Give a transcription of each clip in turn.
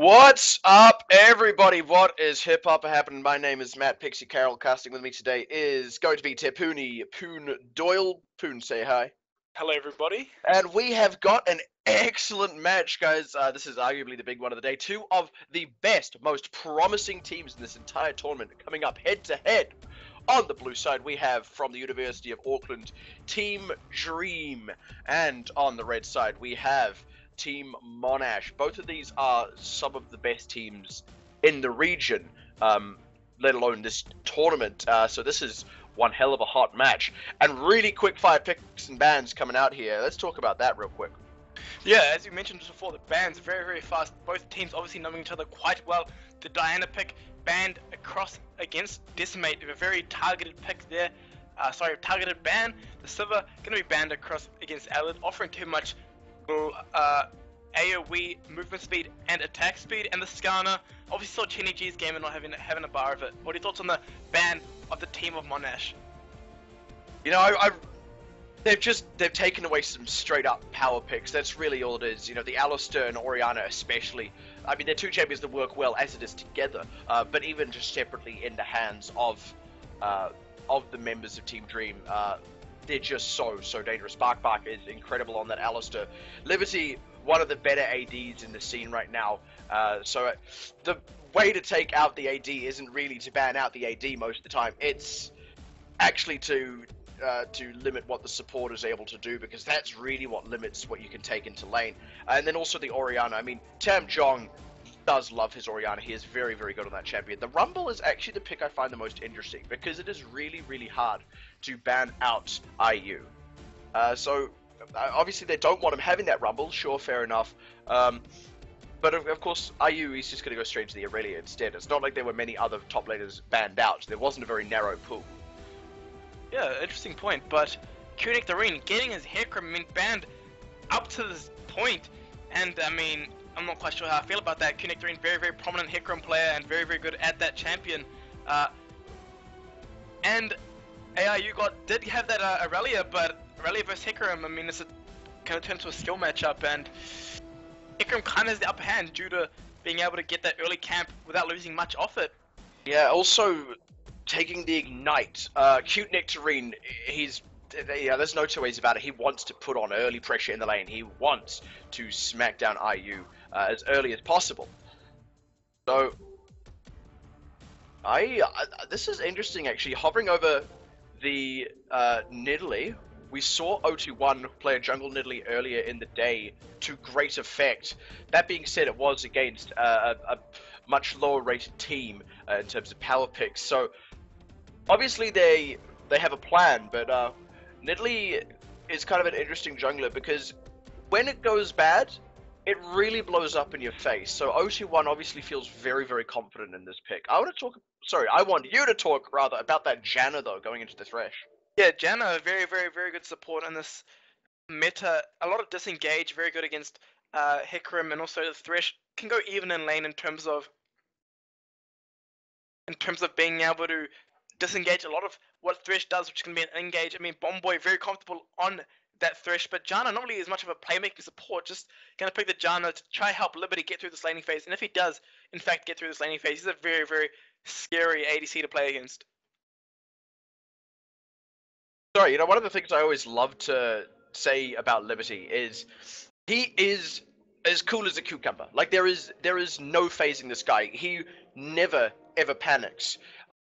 What's up, everybody? What is hip hop happening? My name is Matt Pixie Carroll. Casting with me today is going to be Tepuni Poon Doyle. Poon, say hi. Hello, everybody. And we have got an excellent match, guys. This is arguably the big one of the day. Two of the best, most promising teams in this entire tournament coming up head to head. On the blue side, we have from the University of Auckland, Team Dream. And on the red side, we have Team Monash. Both of these are some of the best teams in the region, let alone this tournament. So this is one hell of a hot match. And really quick fire picks and bans coming out here. Let's talk about that real quick. Yeah, as you mentioned just before, the bans are very, very fast. Both teams obviously knowing each other quite well. The Diana pick banned across against Decimate, a very targeted pick there. Targeted ban. The Sivir going to be banned across against Alid, offering too much AoE movement speed and attack speed. And the Skarner obviously saw Chenny G's game and not having a bar of it. What are your thoughts on the ban of the team of Monash? You know, they've taken away some straight up power picks. That's really all it is. You know, the Alistair and Orianna especially. I mean, they're two champions that work well as it is together, but even just separately in the hands of the members of Team Dream, they're just so dangerous. Bark is incredible on that Alistair. Liberty, one of the better ADs in the scene right now. So the way to take out the AD isn't really to ban out the AD most of the time. It's actually to limit what the support is able to do, because that's really what limits what you can take into lane. And then also the Orianna. I mean, Tam Jong does love his Orianna. He is very, very good on that champion. The Rumble is actually the pick I find the most interesting, because it is really, really hard to ban out IU. So obviously they don't want him having that Rumble. Sure, fair enough. But of course, IU is just going to go straight to the Aurelia instead. It's not like there were many other top laners banned out. There wasn't a very narrow pool. Yeah, interesting point, but Nectarine getting his haircut banned up to this point, and I mean, I'm not quite sure how I feel about that. Nectarine, very, very prominent Hecarim player and very, very good at that champion. And AIU did have that Aurelia, but Aurelia versus Hecarim, I mean, it's kind of turned into a skill matchup, and Hecarim kind of has the upper hand due to being able to get that early camp without losing much off it. Yeah, also taking the Ignite. Cute Nectarine, there's no two ways about it. He wants to put on early pressure in the lane. He wants to smack down IU as early as possible. So, this is interesting actually. Hovering over the Nidalee, we saw O21 play a jungle Nidalee earlier in the day to great effect. That being said, it was against a much lower rated team in terms of power picks. So obviously they have a plan, but Nidalee is kind of an interesting jungler, because when it goes bad, it really blows up in your face. So O21 obviously feels very, very confident in this pick. I want you to talk rather about that Janna though going into the Thresh. Yeah, Janna, very, very, very good support in this meta. A lot of disengage, very good against Hecarim, and also the Thresh can go even in lane in terms of being able to disengage a lot of what Thresh does, which can be an engage. I mean, Bomboy very comfortable on that Thresh, but Janna not really as much of a playmaking support, just going to pick the Janna to try help Liberty get through this laning phase. And if he does, in fact, get through this laning phase, he's a very, very scary ADC to play against. Sorry, you know, one of the things I always love to say about Liberty is he is as cool as a cucumber. Like, there is no phasing this guy. He never ever panics.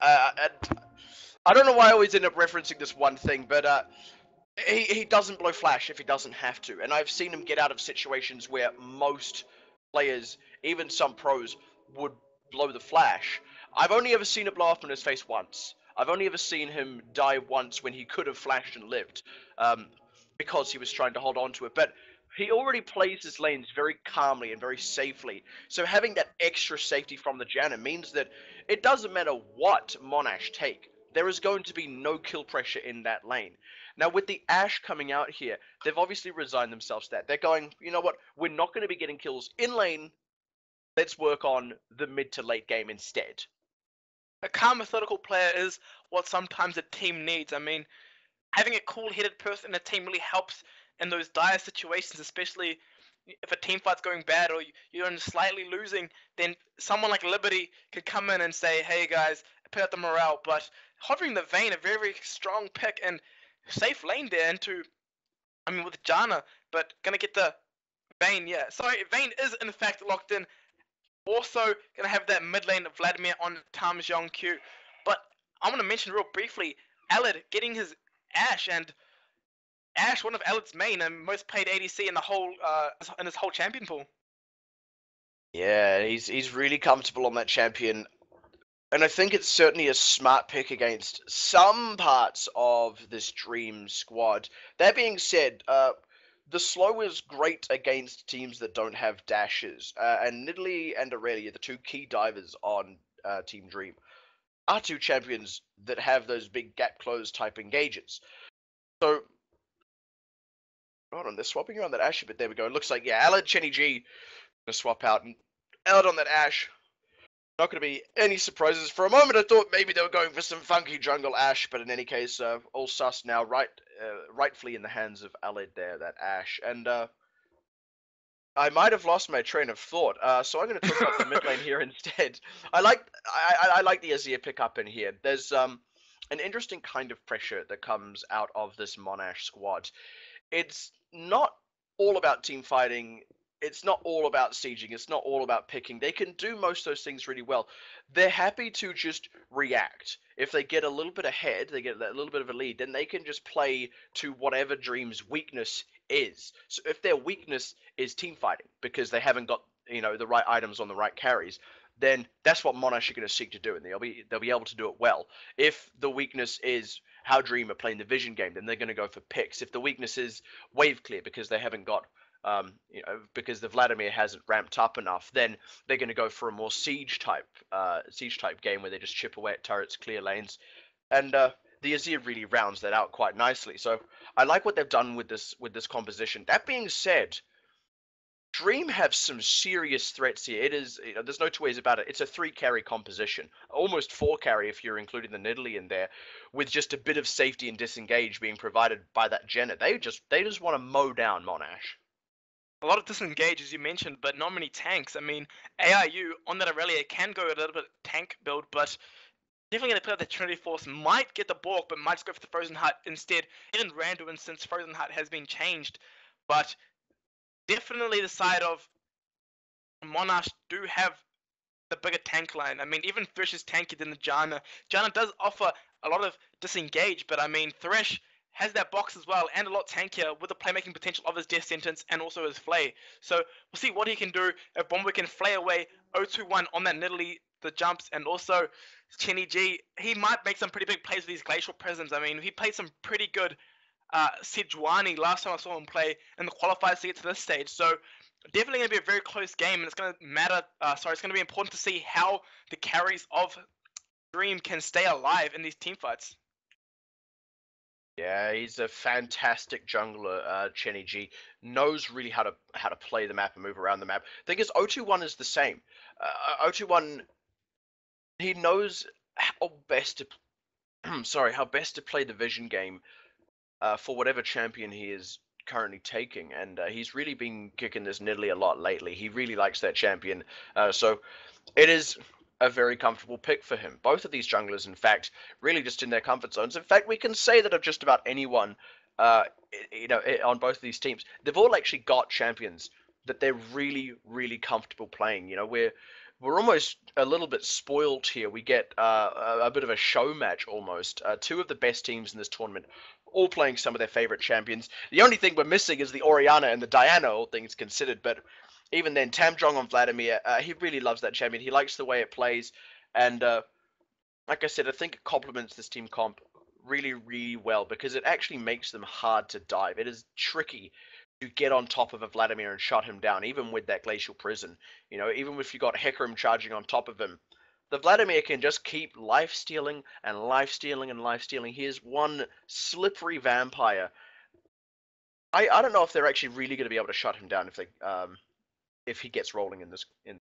And I don't know why I always end up referencing this one thing, but he doesn't blow flash if he doesn't have to. And I've seen him get out of situations where most players, even some pros, would blow the flash. I've only ever seen it blow up in his face once. I've only ever seen him die once when he could have flashed and lived, because he was trying to hold on to it. But he already plays his lanes very calmly and very safely. So having that extra safety from the Janna means that it doesn't matter what Monash take, there is going to be no kill pressure in that lane. Now, with the Ashe coming out here, they've obviously resigned themselves to that. They're going, you know what, we're not going to be getting kills in lane. Let's work on the mid to late game instead. A calm, methodical player is what sometimes a team needs. I mean, having a cool-headed person in a team really helps in those dire situations, especially if a team fight's going bad or you're slightly losing, then someone like Liberty could come in and say, hey guys, put up the morale. But hovering the Vayne, a very, very strong pick and safe lane there into, I mean, with Janna, but gonna get the Vayne, yeah. Sorry, Vayne is in fact locked in. Also gonna have that mid lane of Vladimir on Tam's Young Q. But I want to mention real briefly, Alid getting his Ashe, and Ashe, one of Alid's main and most played ADC in the whole in his whole champion pool. Yeah, he's really comfortable on that champion. And I think it's certainly a smart pick against some parts of this Dream squad. That being said, the slow is great against teams that don't have dashes. And Nidalee and Aurelia, the two key divers on Team Dream, are two champions that have those big gap close type engages. So, hold on, they're swapping around that Ashe, but there we go. It looks like, yeah, Alad, Chenny G, gonna swap out, and Alad on that Ashe. Not going to be any surprises. For a moment, I thought maybe they were going for some funky jungle Ashe, but in any case, all sus now, rightfully in the hands of Alid there, that Ashe. And I might have lost my train of thought, so I'm going to talk about the mid lane here instead. I like the Azir pickup in here. There's an interesting kind of pressure that comes out of this Monash squad. It's not all about team fighting. It's not all about sieging. It's not all about picking. They can do most of those things really well. They're happy to just react. If they get a little bit ahead, they get that little bit of a lead, then they can just play to whatever Dream's weakness is. So if their weakness is team fighting because they haven't got, the right items on the right carries, then that's what Monash are going to seek to do, and they'll be able to do it well. If the weakness is how Dream are playing the vision game, then they're going to go for picks. If the weakness is wave clear because they haven't got because the Vladimir hasn't ramped up enough, then they're going to go for a more siege type game where they just chip away at turrets, clear lanes, and the Azir really rounds that out quite nicely. So I like what they've done with this composition. That being said, Dream have some serious threats here. It is, there's no two ways about it. It's a 3 carry composition, almost 4 carry if you're including the Nidalee in there, with just a bit of safety and disengage being provided by that Jenna. They just want to mow down Monash. A lot of disengage, as you mentioned, but not many tanks. I mean, AIU on that Aurelia can go a little bit tank build, but definitely going to play out the Trinity Force. Might get the Bork, but might just go for the Frozen Heart instead. In Randuin, since Frozen Heart has been changed, but definitely the side of Monash do have the bigger tank line. I mean, even Thresh is tankier than the Janna. Janna does offer a lot of disengage, but I mean, Thresh has that box as well, and a lot tankier with the playmaking potential of his Death Sentence and also his Flay. So we'll see what he can do if Bomber can flay away 0-2-1 on that Nidalee, the jumps, and also Chenny G. He might make some pretty big plays with his Glacial Presence. I mean, he played some pretty good Sejuani last time I saw him play in the qualifiers to get to this stage. So definitely going to be a very close game, and it's going to matter. It's going to be important to see how the carries of Dream can stay alive in these team fights. Yeah, he's a fantastic jungler, Chenny G. Knows really how to play the map and move around the map. Thing is, 021 is the same. 021, he knows how best to play the vision game for whatever champion he is currently taking, and he's really been kicking this Nidalee a lot lately. He really likes that champion, so it is a very comfortable pick for him. Both of these junglers, in fact, really just in their comfort zones. In fact, we can say that of just about anyone, on both of these teams, they've all actually got champions that they're really, really comfortable playing. We're almost a little bit spoiled here. We get a bit of a show match almost. 2 of the best teams in this tournament, all playing some of their favorite champions. The only thing we're missing is the Orianna and the Diana, all things considered, but even then, Tamjong on Vladimir, he really loves that champion. He likes the way it plays, and like I said, I think it complements this team comp really, really well because it actually makes them hard to dive. It is tricky to get on top of a Vladimir and shut him down, even with that Glacial Prison. Even if you got Hecarim charging on top of him, the Vladimir can just keep life-stealing and life-stealing and life-stealing. He is one slippery vampire. I don't know if they're actually really going to be able to shut him down if he gets rolling in the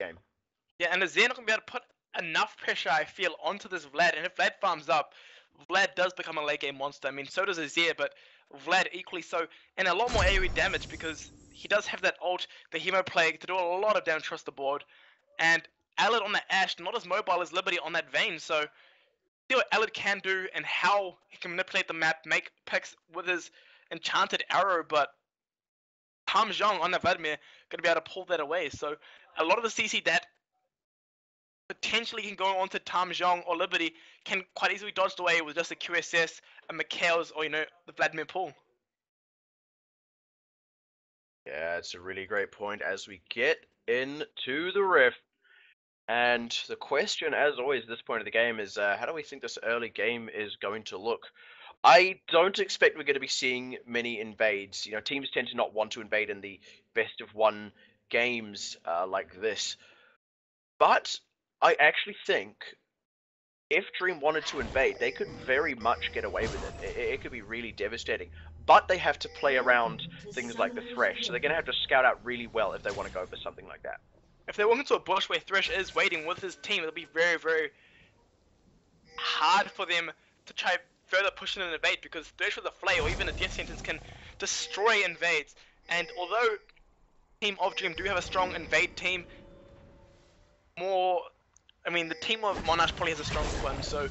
game. Yeah, and Azir not going to be able to put enough pressure, I feel, onto this Vlad. And if Vlad farms up, Vlad does become a late game monster. I mean, so does Azir, but Vlad equally so. And a lot more AoE damage because he does have that ult, the Hemo Plague, to do a lot of damage across the board. And Alad on the Ashe, not as mobile as Liberty on that Vayne, so see what Alad can do and how he can manipulate the map, make picks with his enchanted arrow, but Tam Zhong on the Vladimir going to be able to pull that away. So a lot of the CC that potentially can go on to Tam Zhong or Liberty can quite easily dodge away with just a QSS, a Mikhail's, or the Vladimir pull. Yeah, it's a really great point as we get into the Rift. And the question, as always, at this point of the game is, how do we think this early game is going to look? I don't expect we're going to be seeing many invades. Teams tend to not want to invade in the best of one games like this. But I actually think if Dream wanted to invade, they could very much get away with it. It could be really devastating. But they have to play around things like the Thresh, so they're going to have to scout out really well if they want to go for something like that. If they walk into a bush where Thresh is waiting with his team, it'll be very, very hard for them to try further push in an invade, because Thresh with a flay or even a death sentence can destroy invades. And although Team of Dream do have a strong invade team, the team of Monash probably has a stronger one, so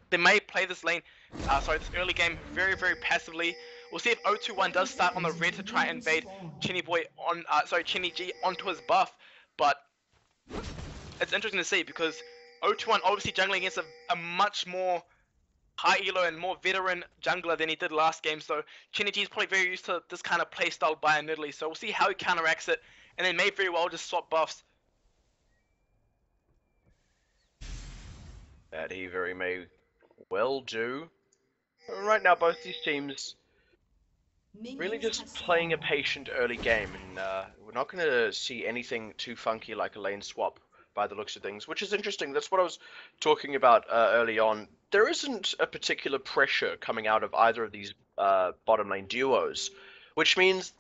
they may play this this early game very, very passively. We'll see if 021 does start on the red to try and invade Chinny G onto his buff, but it's interesting to see because 021 obviously jungling against a much more high elo and more veteran jungler than he did last game, so Chinny G is probably very used to this kind of playstyle by Nidalee, so we'll see how he counteracts it, and then may very well just swap buffs. That he very may well do. Right now, both these teams really just playing a patient early game, and we're not going to see anything too funky like a lane swap by the looks of things, which is interesting. That's what I was talking about early on. There isn't a particular pressure coming out of either of these bottom lane duos, which means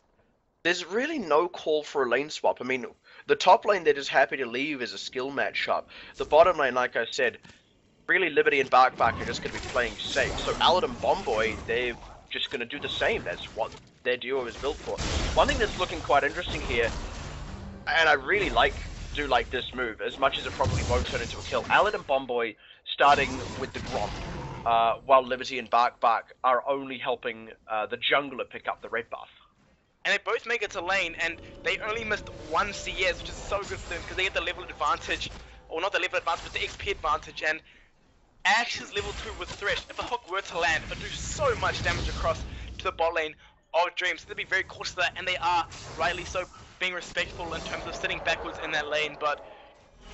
there's really no call for a lane swap. I mean, the top lane they're just happy to leave is a skill matchup. The bottom lane, like I said, really Liberty and Bark are just going to be playing safe. So Alad and Bomboy, they're just going to do the same. That's what their duo is built for. One thing that's looking quite interesting here, and I really do like this move, as much as it probably won't turn into a kill. Alad and Bomboy starting with the Grom, while Liberty and Bark are only helping the jungler pick up the red buff. And they both make it to lane, and they only missed one CS, which is so good for them because they get the level advantage, or not the level advantage, but the XP advantage. And Ashe is level 2 with Thresh. If a hook were to land, it would do so much damage across to the bot lane of Dream. So they'll be very cautious of that, and they are rightly so being respectful in terms of sitting backwards in that lane. But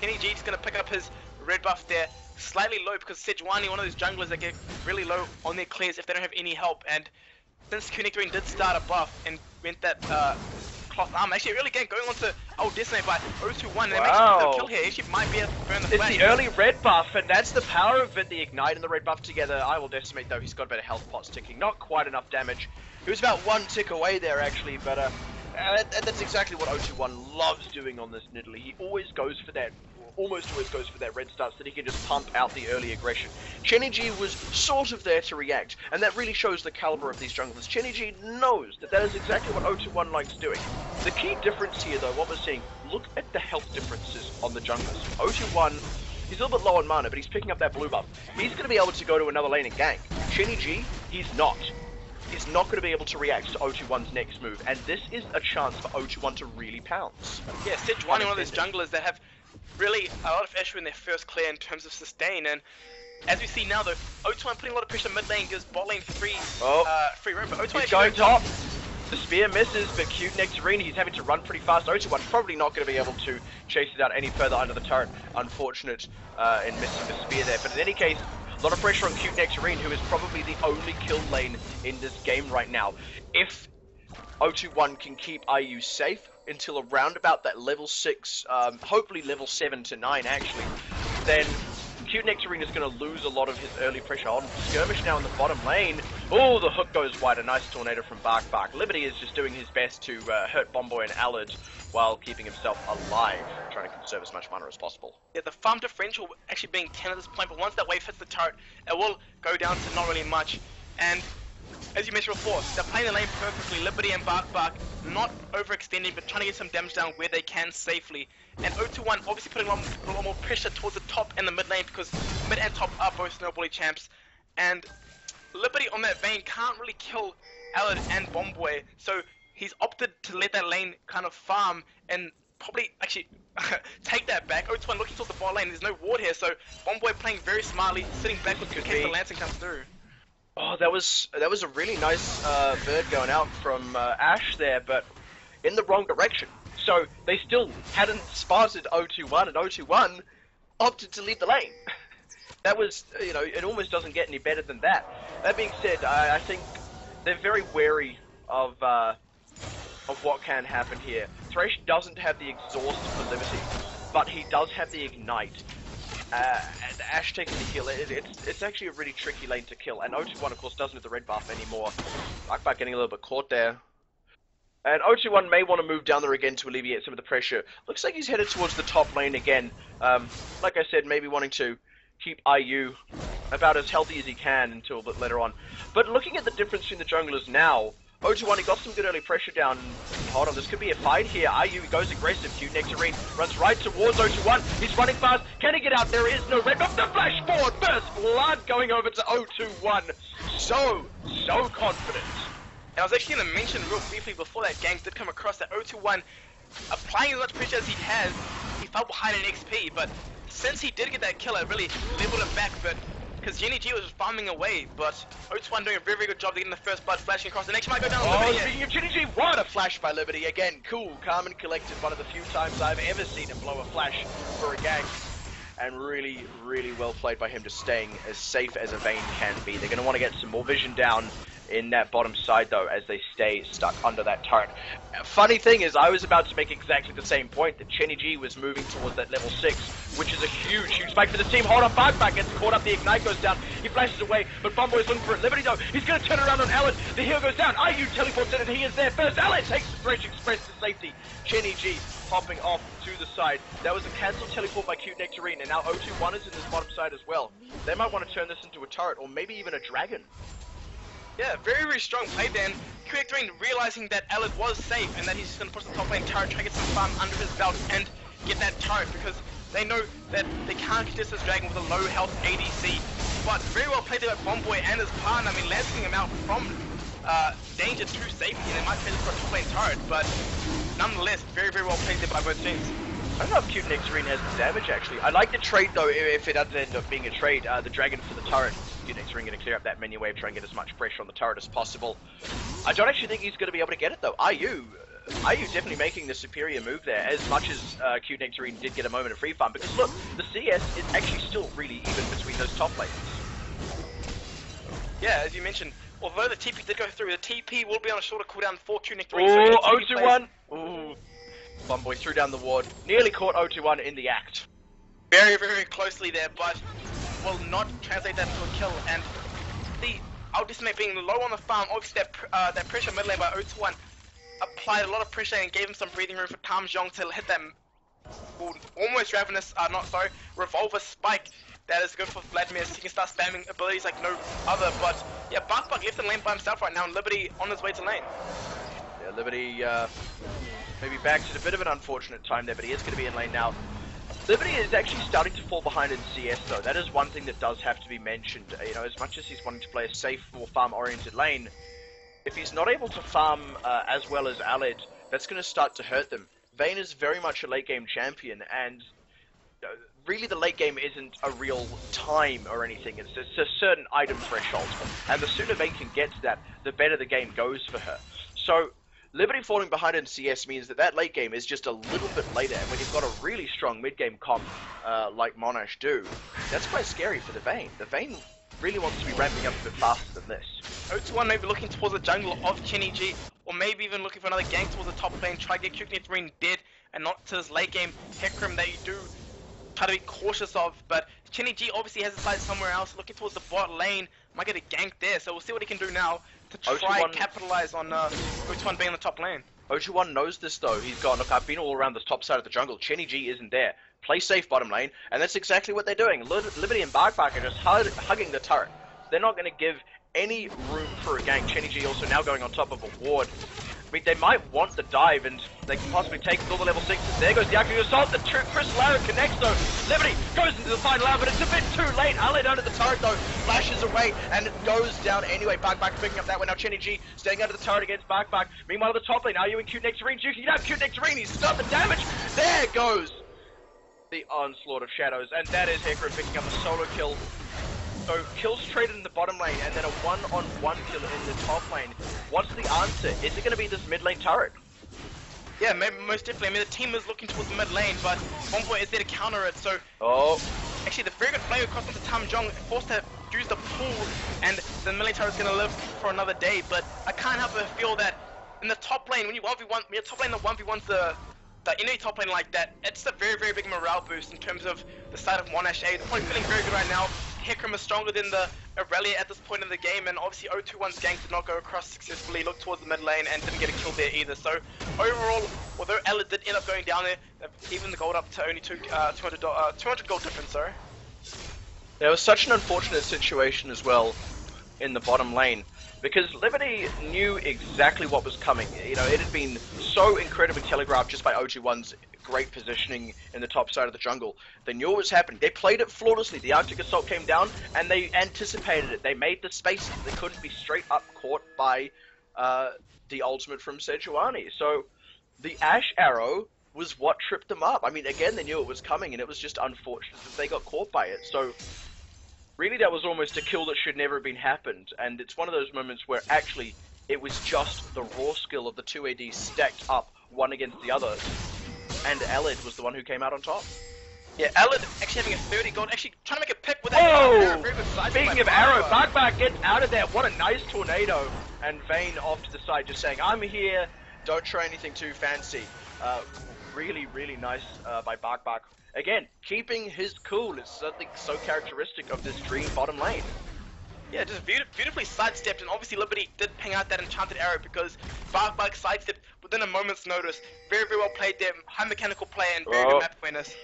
Kenny G is going to pick up his red buff there, slightly low because Sejuani, one of those junglers that get really low on their clears if they don't have any help. And since Q-Nectarine did start a buff and went that cloth arm, actually really going on to Decimate by 021, and they make a kill here. Actually might be able to burn the flag. It's the early red buff, and that's the power of it, the Ignite and the red buff together. I will Decimate though, he's got a bit of health pots ticking, not quite enough damage. He was about one tick away there actually, but that's exactly what 021 loves doing on this Nidalee. He always goes for that, almost always goes for that red start so that he can just pump out the early aggression. Chenny G was sort of there to react, and that really shows the caliber of these junglers. Chenny G knows that is exactly what 021 likes doing. The key difference here though, what we're seeing, look at the health differences on the junglers. 021, he's a little bit low on mana, but he's picking up that blue buff. He's going to be able to go to another lane and gank. Chenny G, he's not. He's not going to be able to react to 021's next move, and this is a chance for 021 to really pounce. Yeah, Sejuani, one of those junglers that have really a lot of issue in their first clear in terms of sustain, and as we see now though, 021 putting a lot of pressure mid lane, gives bot lane free roam, but 021 he's going top. The spear misses, but Q-Nectarine, he's having to run pretty fast. 021 probably not going to be able to chase it out any further under the turret. Unfortunate in missing the spear there, but in any case, a lot of pressure on Q-Nectarine, who is probably the only kill lane in this game right now. If 021 can keep IU safe until around about that level 6, hopefully level 7 to 9 actually, then Q-Nectarine is going to lose a lot of his early pressure on Skirmish now in the bottom lane. Oh, the hook goes wide, a nice tornado from Bark. Liberty is just doing his best to hurt Bomboy and Alad while keeping himself alive, trying to conserve as much mana as possible. Yeah, the farm differential actually being 10 at this point, but once that wave hits the turret, it will go down to not really much. And as you mentioned before, they're playing the lane perfectly. Liberty and Bark not overextending, but trying to get some damage down where they can safely. And 021 obviously putting a lot more pressure towards the top and the mid lane because mid and top are both snowbally champs. And Liberty on that Vayne can't really kill Alad and Bomboy, so he's opted to let that lane kind of farm and probably actually take that back. 021 looking towards the bot lane, there's no ward here, so Bomboy playing very smartly, sitting back with in case the Lancing comes through. Oh, that was a really nice bird going out from Ash there, but in the wrong direction. So they still hadn't spotted 021, and 021 opted to leave the lane. That was, you know, it almost doesn't get any better than that. That being said, I think they're very wary of what can happen here. Thresh doesn't have the exhaust for Liberty, but he does have the ignite. And Ash taking the kill, it's actually a really tricky lane to kill. And 021 of course doesn't have the red buff anymore. Blackback getting a little bit caught there. And 021 may want to move down there again to alleviate some of the pressure. Looks like he's headed towards the top lane again. Like I said, maybe wanting to keep IU about as healthy as he can until a bit later on. But looking at the difference between the junglers now, 021, he got some good early pressure down. Hold on, this could be a fight here. IU goes aggressive. Cute Nectarine runs right towards 021. He's running fast. Can he get out? There is no red buff. The flash forward. First blood going over to 021. So confident. And I was actually going to mention real briefly before that gank did come across that 021, applying as much pressure as he has, he fell behind in XP, but since he did get that kill, it really leveled him back, but because Jenny G was farming away, but 021 doing a very, very good job to getting the first blood flashing across. The next might go down Liberty. Speaking of Jenny G, what a flash by Liberty. Again, cool, calm and collected. One of the few times I've ever seen him blow a flash for a gank. And really, really well played by him, just staying as safe as a Vayne can be. They're going to want to get some more vision down in that bottom side, though, as they stay stuck under that turret. Funny thing is, I was about to make exactly the same point, that Chenny G was moving towards that level 6, which is a huge spike for the team. Hold on, Barkback gets caught up, the Ignite goes down, he flashes away, but Bomboy's looking for it. Liberty, though, he's going to turn around on Alad, the heal goes down, IU teleports in, and he is there first. Alad takes the Thresh Express to safety. Chenny G popping off to the side. That was a cancelled teleport by Cute Nectarine, and now 021 is in this bottom side as well. They might want to turn this into a turret, or maybe even a dragon. Yeah, very, very strong play then. Cute Nectarine realizing that Alad was safe, and that he's just going to push the top lane turret, try to get some farm under his belt, and get that turret, because they know that they can't contest this dragon with a low health ADC. But very well played there by Bomboy and his partner. I mean, lancing him out from danger to safety, and they might trade this for a top lane turret, but nonetheless, very, very well played there by both teams. I don't know if Cute Nectarine has the damage, actually. I like the trade, though, if it doesn't end up being a trade. The dragon for the turret. Cute Nectarine going to clear up that menu wave, try and get as much pressure on the turret as possible. I don't actually think he's going to be able to get it, though. IU definitely making the superior move there, as much as Cute Nectarine did get a moment of free farm. Because, look, the CS is actually still really even between those top lanes. Yeah, as you mentioned, although the TP did go through, the TP will be on a shorter cooldown for Cute Nectarine. Oh, 021! Ooh. Bomboy threw down the ward, nearly caught 021 in the act. Very, very closely there, but will not translate that into a kill. And the ultimate being low on the farm, obviously that pressure mid lane by 021 applied a lot of pressure and gave him some breathing room for Tam Jong to hit that almost ravenous, revolver spike. That is good for Vladimir, so he can start spamming abilities like no other. But yeah, Barkbug left in lane by himself right now, and Liberty on his way to lane. Yeah, Liberty maybe back to a bit of an unfortunate time there, but he is going to be in lane now. Liberty is actually starting to fall behind in CS, though. That is one thing that does have to be mentioned. You know, as much as he's wanting to play a safe, more farm-oriented lane, if he's not able to farm as well as Alad, that's going to start to hurt them. Vayne is very much a late-game champion, and really the late game isn't a real time or anything. It's a certain item threshold, and the sooner Vayne can get to that, the better the game goes for her. So Liberty falling behind in CS means that late game is just a little bit later, and when you've got a really strong mid-game comp like Monash do, that's quite scary for the Vayne. The Vayne really wants to be ramping up a bit faster than this. 021 maybe looking towards the jungle of Chenny G, or maybe even looking for another gank towards the top lane, try to get Cute Nectarine dead, and not to this late game Hecarim that you do try to be cautious of. But Chenny G obviously has a side somewhere else, looking towards the bot lane, might get a gank there, so we'll see what he can do now to try and capitalize on 021 being on the top lane. 021 knows this though. He's gone, look, I've been all around the top side of the jungle. Chenny G isn't there. Play safe bottom lane, and that's exactly what they're doing. Liberty and Barkbark are just hugging the turret. They're not going to give any room for a gank. Chenny also now going on top of a ward. I mean, they might want the dive, and they can possibly take all the level 6s. There goes the Active Assault. The Chris Lara connects, though. Liberty goes into the final hour, but it's a bit too late. Ale down at the turret, though. Flashes away, and it goes down anyway. Bark picking up that one. Now Chenny G staying under the turret against Bark. Meanwhile, at the top lane, are you in Cute Nectarine? Juking down Cute Nectarine. He's stopped the damage. There goes the onslaught of shadows, and that is Hecarim picking up a solo kill. So kills traded in the bottom lane, and then a one-on-one kill in the top lane. What's the answer? Is it going to be this mid lane turret? Yeah, most definitely. I mean, the team is looking towards the mid lane, but Bomboy is there to counter it. So, actually, the very good play across into Tam Jong forced to use the pull, and the mid lane turret is going to live for another day. But I can't help but feel that in the top lane, when you 1v1, when you're top lane, the 1v1's the enemy top lane like that, it's a very, very big morale boost in terms of the side of Monash A. They're probably feeling very good right now. Hecarim is stronger than the Aurelia at this point in the game, and obviously 021's gank did not go across successfully, looked towards the mid lane, and didn't get a kill there either. So overall, although Ella did end up going down there, they've even the gold up to only 200 gold difference, sorry. There was such an unfortunate situation as well in the bottom lane, because Liberty knew exactly what was coming. You know, it had been so incredibly telegraphed just by OG1's great positioning in the top side of the jungle. They knew what was happening. They played it flawlessly. The Arctic Assault came down, and they anticipated it. They made the spaces. They couldn't be straight up caught by the ultimate from Sejuani. So the Ash Arrow was what tripped them up. I mean, again, they knew it was coming, and it was just unfortunate that they got caught by it. So really, that was almost a kill that should never have been happened, and it's one of those moments where actually it was just the raw skill of the two ADs stacked up one against the other, and Alid was the one who came out on top. Yeah, Alid actually having a 30 gold, actually trying to make a pick with that arrow. Very good side. Speaking of arrow, Bark gets out of there. What a nice tornado, and Vayne off to the side just saying, I'm here, don't try anything too fancy. Really, really nice by Bark. Again, keeping his cool is something so characteristic of this Dream bottom lane. Yeah, just beautifully sidestepped, and obviously Liberty did ping out that enchanted arrow because Bark sidestepped within a moment's notice. Very, very well played there, high mechanical play and very good map awareness.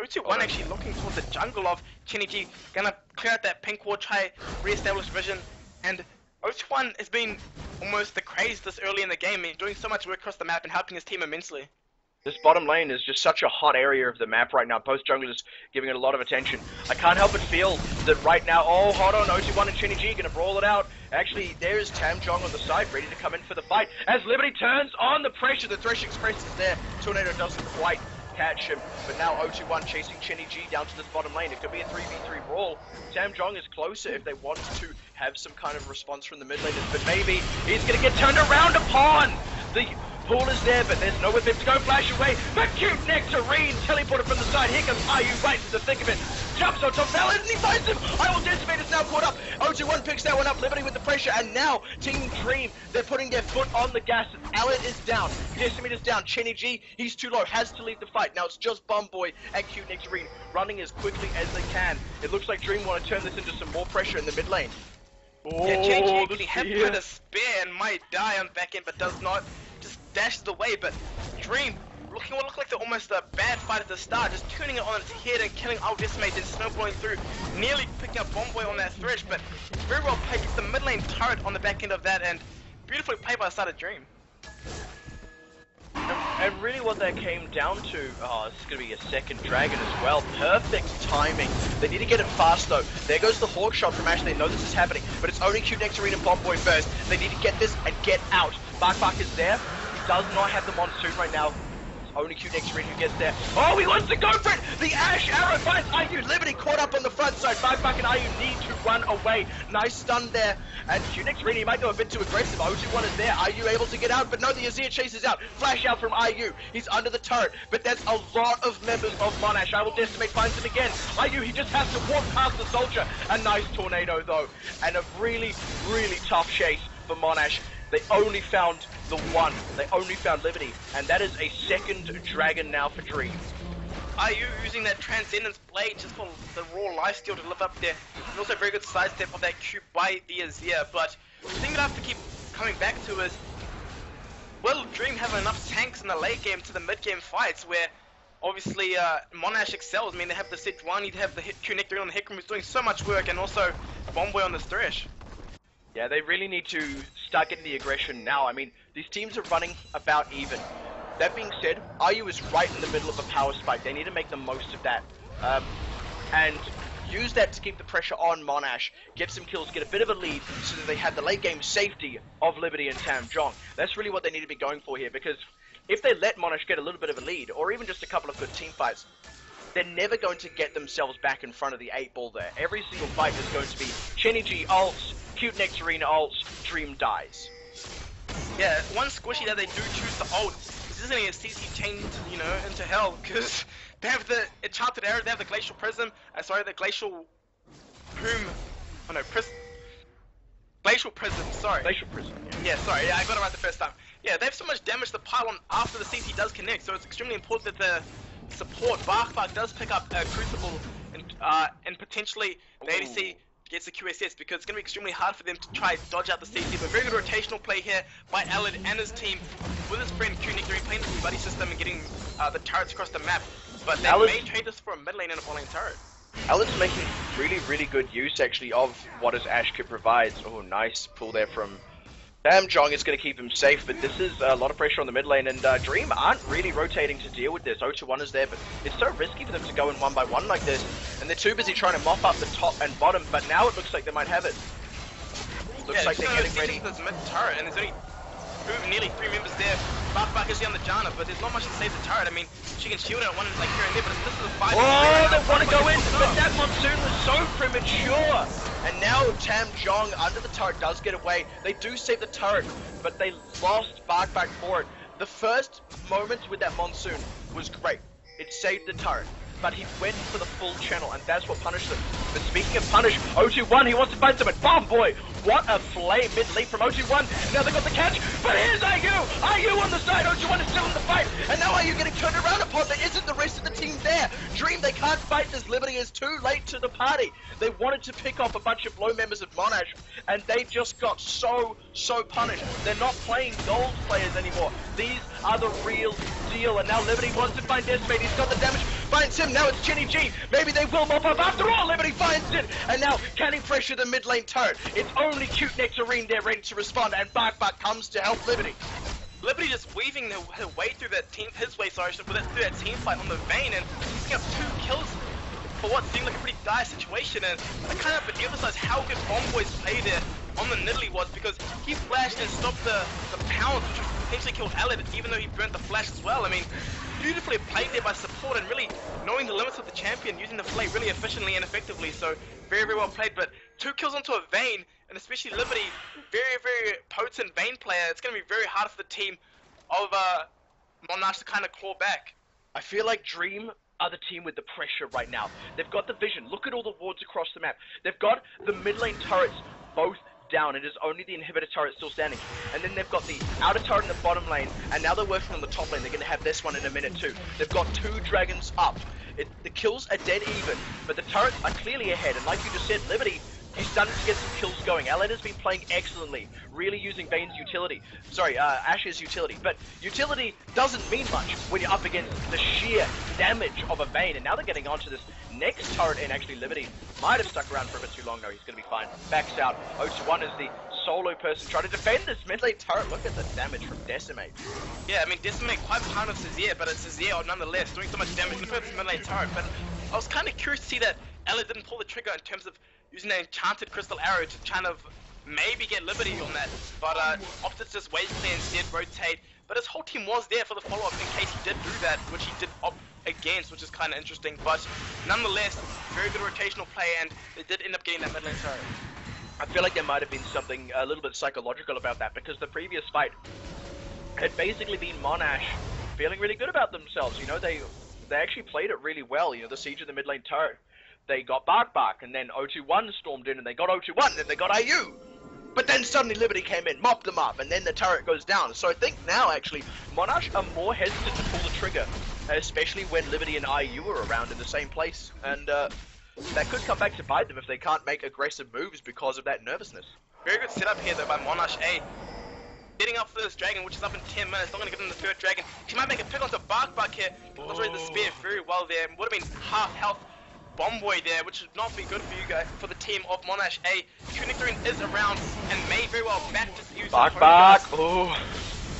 OU1 actually looking towards the jungle of Chenny G, gonna clear out that pink ward, try re-establish vision, and OU1 has been almost the craze this early in the game, and doing so much work across the map and helping his team immensely. This bottom lane is just such a hot area of the map right now. Both junglers giving it a lot of attention. I can't help but feel that right now, oh, hold on, OC1 and Chenny G gonna brawl it out. Actually, there's Tam Jong on the side, ready to come in for the fight. As Liberty turns on the pressure, the Thresh Express is there. Tornado doesn't quite catch him, but now OC1 chasing Chenny G down to this bottom lane. It could be a 3v3 brawl. Tam Jong is closer if they want to have some kind of response from the mid laners, but maybe he's gonna get turned around upon. The pool is there, but there's nowhere for him to go. Flash away, but Cute Nectarine teleported from the side. Here comes IU right to the thick of it. Jumps on top of Alid, and he finds him. I Will Decimate is now caught up. OG1 picks that one up. Liberty with the pressure, and now Team Dream, they're putting their foot on the gas. Alid is down. Decimate is down. Chenny G, he's too low, has to leave the fight. Now it's just Bomboy and Cute Nectarine running as quickly as they can. It looks like Dream want to turn this into some more pressure in the mid lane. Oh, yeah, Chenny G actually had put a spear and might die on the back end, but does not. Just dashes away, but Dream looking what looked like almost a bad fight at the start, just turning it on its head and killing our Decimate, then snowballing through, nearly picking up Bomboy on that Thresh, but very well played. Gets the mid lane turret on the back end of that, and beautifully played by the side of Dream. And really what that came down to, oh, this is going to be a second dragon as well. Perfect timing. They need to get it fast though. There goes the Hawk shot from Ash. They know this is happening, but it's only Cute Nectarine and Bomboy first. They need to get this and get out. Bark is there. He does not have the Monsoon right now. It's only Cute Nectarine who gets there. Oh, he wants to go for it! The Ash Arrow finds IU. Liberty caught up on the front side. Bark and IU need to run away. Nice stun there. And Cute Nectarine, he might go a bit too aggressive. OG1 is there. IU able to get out, but no, the Azir chases out. Flash out from IU. He's under the turret, but there's a lot of members of Monash. I Will Decimate finds him again. IU, he just has to walk past the soldier. A nice tornado though, and a really, really tough chase for Monash. They only found the one. They only found Liberty, and that is a second dragon now for Dream. IU using that Transcendence Blade just for the raw lifesteal to live up there, and also a very good sidestep of that Q by the Azir. But the thing that I have to keep coming back to is, will Dream have enough tanks in the late game to the mid game fights where obviously Monash excels? I mean, they have the Sejuani, they have the Q Nectarine on the Hecarim who's doing so much work, and also Bomboy on the Thresh. Yeah, they really need to start getting the aggression now. I mean, these teams are running about even. That being said, IU is right in the middle of a power spike. They need to make the most of that. And use that to keep the pressure on Monash, get some kills, get a bit of a lead, so that they have the late game safety of Liberty and Tam Jong. That's really what they need to be going for here, because if they let Monash get a little bit of a lead, or even just a couple of good team fights, they're never going to get themselves back in front of the 8-ball there. Every single fight is going to be Chenny G ults, Cute Nectarine ults, Dream dies. Yeah, one squishy that they do choose to ult is just going to CC chained, you know, into hell, because they have the Enchanted Arrow, they have the Glacial Prism, the Glacial Plume, oh no, Glacial Prism, sorry. Glacial Prism. Yeah, sorry, I got it right the first time. Yeah, they have so much damage to pile on after the CC does connect, so it's extremely important that the support Bark does pick up Crucible and potentially the ADC gets the QSS, because it's going to be extremely hard for them to try dodge out the CC. But very good rotational play here by Alid and his team with his friend Q Nectarine playing the buddy system and getting the turrets across the map. But they may trade this for a mid lane and a bot lane turret. Alan's making really good use actually of what his Ash kit provides. Oh, nice pull there from Tam Jong. Is going to keep him safe, but this is a lot of pressure on the mid lane, and Dream aren't really rotating to deal with this. 0-1 is there, but it's so risky for them to go in 1-by-1 like this, and they're too busy trying to mop up the top and bottom, but now it looks like they might have it. Looks like they're getting ready. This mid turret, and there's only nearly 3 members there. Bark is on the Janna, but there's not much to save the turret. I mean, she can shield it one like here and there, but this is a 5. Oh, they want to go in, but that monsoon was so premature. And now Tam Jong under the turret does get away. They do save the turret, but they lost Bark for it. The first moments with that monsoon was great. It saved the turret, but he went for the full channel, and that's what punished them. But speaking of punish, 0-1, he wants to find someone. Bomb boy, what a flame mid leap from 0-1. Now they got the catch, but here's IU on the side. 0-1 is still in the fight, and now IU getting turned around upon. There isn't the rest of the team there. Dream, they can't fight this. Liberty is too late to the party. They wanted to pick off a bunch of low members of Monash, and they just got so punished. They're not playing gold players anymore. These are the real deal, and now Liberty wants to find Decimate. He's got the damage, finds him. Now it's Chenny G. Maybe they will mop up. After all, Liberty finds it, and now can he pressure the mid lane turret? It's only Cute Nectarine there ready to respond, and Bark comes to help Liberty. Liberty just weaving her way through that team, through that team fight on the Vayne, and picking up 2 kills for what seemed like a pretty dire situation. And I kind of emphasize how good Bombboy's play there on the Nidalee was, because he flashed and stopped the pounds, which would potentially killed Alid, even though he burnt the flash as well. I mean, beautifully played there by support and really knowing the limits of the champion, using the flame really efficiently and effectively. So very well played. But 2 kills onto a Vayne, and especially Liberty, very potent Vayne player. It's going to be very hard for the team of Monash to kind of claw back. I feel like Dream are the team with the pressure right now. They've got the vision. Look at all the wards across the map. They've got the mid lane turrets both down. It is only the inhibitor turret still standing. And then they've got the outer turret in the bottom lane, and now they're working on the top lane. They're going to have this one in a minute too. They've got 2 dragons up. The kills are dead even, but the turrets are clearly ahead. And like you just said, Liberty, he's starting to get some kills going. Aled has been playing excellently, really using Vayne's utility. Sorry, Ash's utility. But utility doesn't mean much when you're up against the sheer damage of a Vayne. And now they're getting onto this next turret, and actually Liberty might have stuck around for a bit too long. No, he's going to be fine. Backs out. 0-1 is the solo person trying to defend this mid lane turret. Look at the damage from Decimate. Yeah, I mean, Decimate quite behind of Caesar, but it's Caesar nonetheless doing so much damage in the first mid lane turret. But I was kind of curious to see that Aled didn't pull the trigger in terms of using that enchanted crystal arrow to kind of maybe get Liberty on that, but opted to just wait clear instead, rotate. But his whole team was there for the follow-up in case he did do that, which he did opt against, which is kind of interesting. But nonetheless, very good rotational play, and they did end up getting that mid lane turret. I feel like there might have been something a little bit psychological about that, because the previous fight had basically been Monash feeling really good about themselves. You know, they actually played it really well. You know, the siege of the mid lane turret. They got Bark, and then 0-1 stormed in, and they got 0-1, and then they got IU. But then suddenly Liberty came in, mopped them up, and then the turret goes down. So I think now, actually, Monash are more hesitant to pull the trigger, especially when Liberty and IU are around in the same place. And that could come back to bite them if they can't make aggressive moves because of that nervousness. Very good setup here, though, by Monash. Getting up for this dragon, which is up in 10 minutes. Not going to get him the 3rd dragon. She might make a pick onto Bark here. Concentrated the spear very well there. Would have been half health Bomboy there, which would not be good for you guys, for the team of Monash. Q-Nectarine is around and may very well back to use Bark. Oh.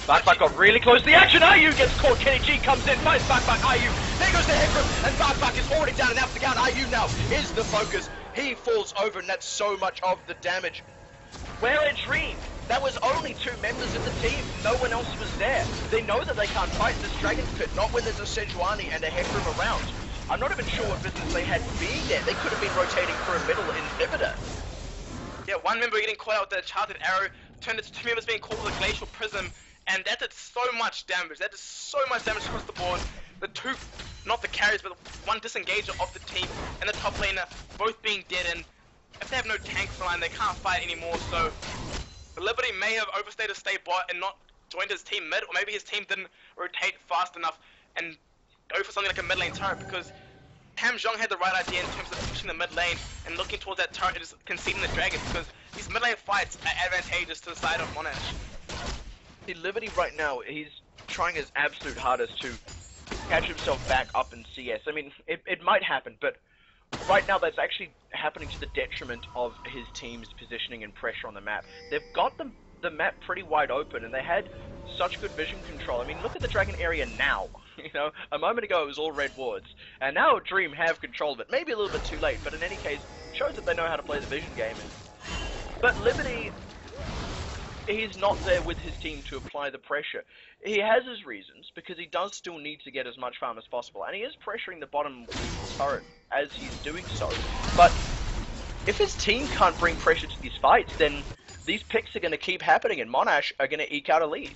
Bark got really close to the action. IU gets caught. Kenny G comes in, finds Bark. IU. There goes the headroom, and Bark is already down and out the count. IU now is the focus. He falls over, and that's so much of the damage. Where a dream. That was only 2 members of the team. No one else was there. They know that they can't fight this Dragon's Pit, not when there's a Sejuani and a headroom around. I'm not even sure what business they had being there. They could have been rotating for a middle inhibitor. Yeah, 1 member getting caught out with the Enchanted Arrow, turned into 2 members being caught with a Glacial Prism, and that did so much damage. That did so much damage across the board. The 2, not the carries, but 1 disengager of the team and the top laner both being dead, and if they have no tank for line, they can't fight anymore, so Liberty may have overstayed a stay bot and not joined his team mid, or maybe his team didn't rotate fast enough and go for something like a mid lane turret, because Tam Zhong had the right idea in terms of pushing the mid lane and looking towards that turret and just conceding the dragon, because these mid lane fights are advantageous to the side of Monash. See, Liberty right now, he's trying his absolute hardest to catch himself back up in CS. I mean, it might happen, but right now that's actually happening to the detriment of his team's positioning and pressure on the map. They've got the map pretty wide open, and they had such good vision control. I mean, look at the dragon area now. You know, a moment ago it was all red wards, and now Dream have control of it. Maybe a little bit too late, but in any case, shows that they know how to play the vision game. But Liberty, he's not there with his team to apply the pressure. He has his reasons, because he does still need to get as much farm as possible, and he is pressuring the bottom turret as he's doing so. But if his team can't bring pressure to these fights, then these picks are going to keep happening, and Monash are going to eke out a lead.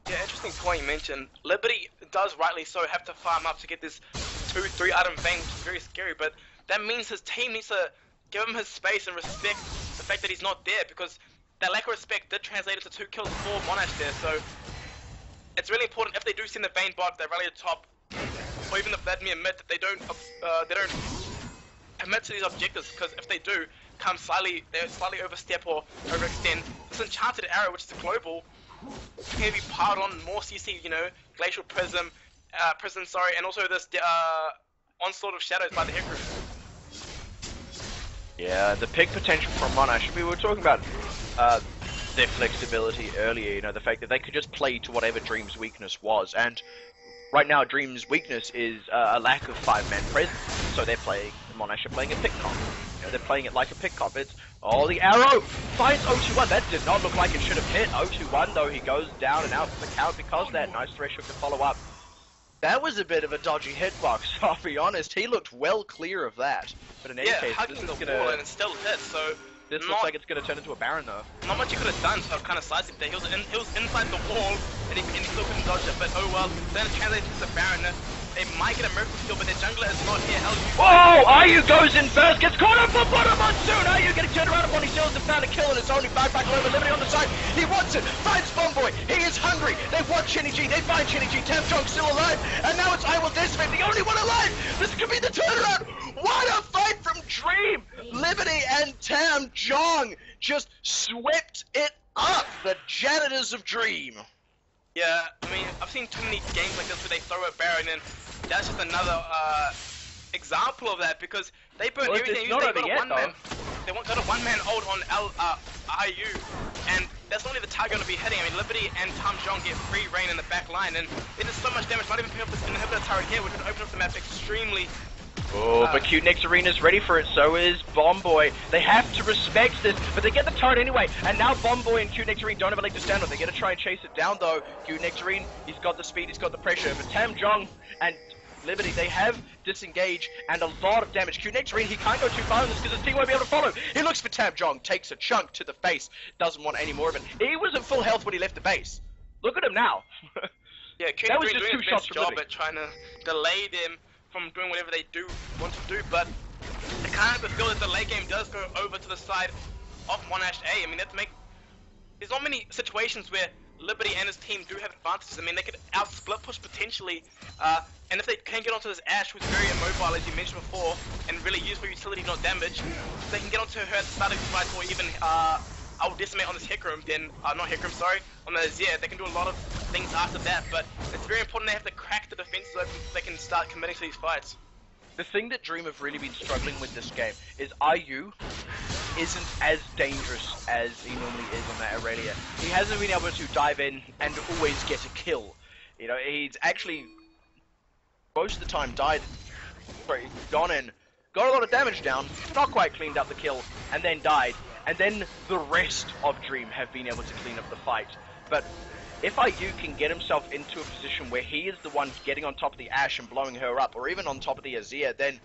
Yeah, interesting point you mentioned. Liberty does rightly so have to farm up to get this 2-3 item bank, which is very scary, but that means his team needs to give him his space and respect the fact that he's not there, because that lack of respect did translate into 2 kills for Monash there, so it's really important if they do send the Vayne bot, they rally at the top, or even the Vladimir mid, that they don't commit to these objectives, because if they do, they slightly overstep or overextend. This Enchanted Arrow, which is a global, can be piled on more CC, you know, Glacial Prism, and also this Onslaught of Shadows by the Hecarim. Yeah, the pick potential from Monash. We were talking about their flexibility earlier, you know, the fact that they could just play to whatever Dream's weakness was, and right now Dream's weakness is a lack of 5-man presence, so Monash are playing a pick comp. You know, they're playing it like a pick comp. It's, oh, the arrow finds 021. That did not look like it should have hit 021, though. He goes down and out for the count because of that nice threshold to follow up. That was a bit of a dodgy hitbox, I'll be honest. He looked well clear of that. But in any case, this is wall and it still hit, so this looks like it's going to turn into a Baron, though. Not much he could have done, so kind of sidestepped there. He was inside the wall, and he still couldn't dodge it, but oh well. Then it translates to the Baron. They might get a miracle kill, but their jungler is not here. Whoa! IU goes in first, gets caught up for bottom monsoon! IU getting turned around upon his heels and found a kill, and it's only back over Liberty on the side. He wants it, finds Bomboy, he is hungry. They want Chinny G, they find Chinny G, Tam Jong still alive, and now it's I Will Decimate, the only one alive! This could be the turnaround! What a fight from Dream! Liberty and Tam Jong just swept it up, the janitors of Dream. Yeah, I mean, I've seen too many games like this where they throw a Baron, and that's just another example of that, because they burn everything. They got a one-man ult on IU, and that's only the target going to be hitting. I mean, Liberty and Tam Jong get free reign in the back line, and it is so much damage, not even picking up this inhibitor turret here, which would open up the map extremely. Oh, but Q-Nectarine's ready for it, so is Bomboy. They have to respect this, but they get the turret anyway, and now Bomboy and Q-Nectarine don't have a leg to stand on. They're going to try and chase it down, though. Q-Nectarine, he's got the speed, he's got the pressure, but Tam Jong and Liberty, they have disengage and a lot of damage. Q-Nectarine, he can't go too far in this because his team won't be able to follow. He looks for Tam Jong, takes a chunk to the face, doesn't want any more of it. He was at full health when he left the base. Look at him now. Yeah, Q-Nectarine doing a best job at trying to delay them from doing whatever they do want to do, but I kind of feel that the late game does go over to the side of Monash A. I mean, there's not many situations where Liberty and his team do have advantages. I mean, they could out-split push potentially, and if they can get onto this Ashe, who's very immobile, as you mentioned before, and really used for utility, not damage, if they can get onto her at the start of the fight, or even I Will Decimate on this Hecarim, then, not Hecarim, sorry, on the Azir, they can do a lot of things after that, but it's very important they have to crack the defense so that they can start committing to these fights. the thing that Dream have really been struggling with this game is IU isn't as dangerous as he normally is on that Aurelia. He hasn't been able to dive in and always get a kill. You know, he's actually most of the time gone in, got a lot of damage down, not quite cleaned up the kill, and then died. And then the rest of Dream have been able to clean up the fight. But if IU can get himself into a position where he is the one getting on top of the Ashe and blowing her up, or even on top of the Azir, then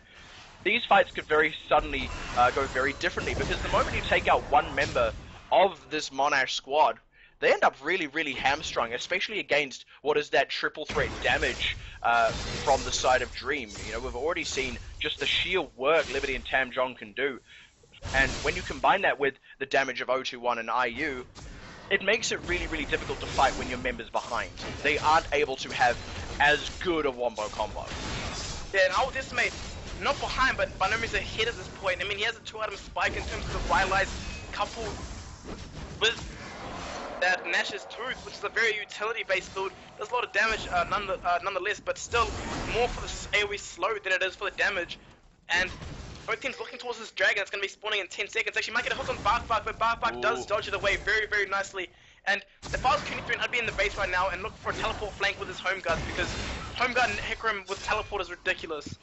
these fights could very suddenly go very differently, because the moment you take out one member of this Monash squad, they end up really, really hamstrung, especially against what is that triple threat damage from the side of Dream. You know, we've already seen just the sheer work Liberty and Tamjong can do. And when you combine that with the damage of 021 and IU, it makes it really, really difficult to fight when your member's behind. They aren't able to have as good a wombo combo. Yeah, and I would estimate, not behind, but by no means ahead at this point. I mean, he has a 2-item spike in terms of the Rylai's coupled with that Nash's Tooth, which is a very utility-based build. Does a lot of damage nonetheless, but still more for the AoE slow than it is for the damage. And both teams looking towards this dragon that's going to be spawning in 10 seconds. Actually, might get a hook on Bark, but Bark does dodge it away very, very nicely. And if I was Q3, I'd be in the base right now and look for a teleport flank with his home guard, because home guard and Hecarim with teleport is ridiculous.